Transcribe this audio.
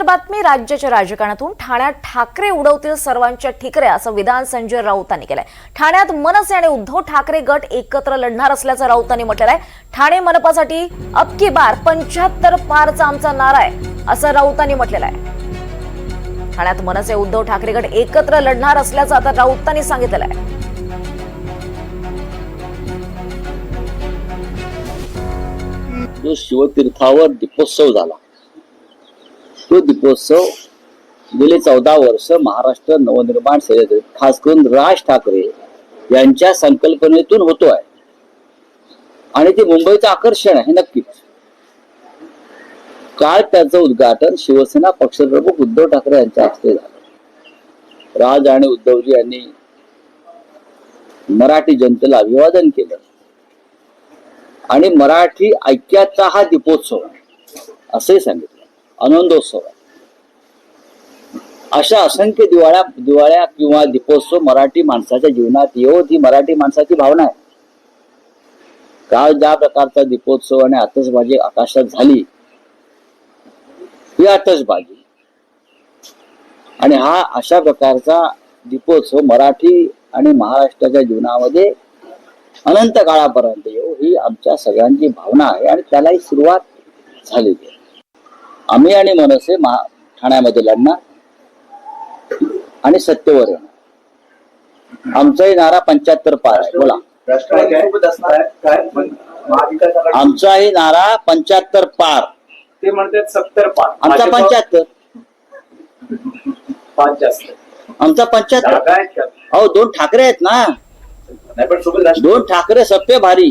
बातमी राज्याच्या राजकारणातून ठाण्यात ठाकरे उडवतील सर्वांच्या ठिकऱ्या असं विधान संजय राऊतांनी केलंय। ठाण्यात मनसे आणि उद्धव ठाकरे गट एकत्र लढणार असल्याचं राऊतांनी म्हटलं आहे। ठाणे मनपासाठी अब की बार 75 पारचा आमचा नारा आहे असं राऊतांनी म्हटलेलं आहे। ठाण्यात मनसे उद्धव ठाकरे गट एकत्र लढणार असल्याचं आता राऊतांनी सांगितलेलं आहे। जो शिवतीर्थावर दीपोत्सव झाला, तो दीपोत्सव गेले 14 वर्ष महाराष्ट्र नवनिर्माण सेनेत खास करून राज ठाकरे यांच्या संकल्पनेतून होतो आहे आणि ते मुंबईचं आकर्षण आहे नक्कीच। काल त्याचं उद्घाटन शिवसेना पक्षप्रमुख उद्धव ठाकरे यांच्या हस्ते झालं। राज आणि उद्धवजी यांनी मराठी जनतेला अभिवादन केलं आणि मराठी ऐक्याचा हा दीपोत्सव असे सांगितलं, आनंदोत्सव आहे। अशा असंख्य दिवाळ्या किंवा दीपोत्सव मराठी माणसाच्या जीवनात येवो, ही मराठी माणसाची भावना आहे। काल ज्या प्रकारचा दीपोत्सव आणि आतषबाजी आकाशात झाली, ही आतषबाजी आणि हा अशा प्रकारचा दीपोत्सव मराठी आणि महाराष्ट्राच्या जीवनामध्ये अनंत काळापर्यंत येऊ, ही आमच्या सगळ्यांची भावना आहे आणि त्यालाही सुरुवात झालेली आहे। आम्ही आणि मनसे ठाण्यामध्ये लढणार आणि सत्तेवर येणार। आमचाही नारा 75 पार आहे। बोला, आमचाही नारा 75 पार। ते म्हणतात 70 पार, आमचा 75। आमचा 75। अहो 2 ठाकरे आहेत ना, 2 ठाकरे सप्पे भारी।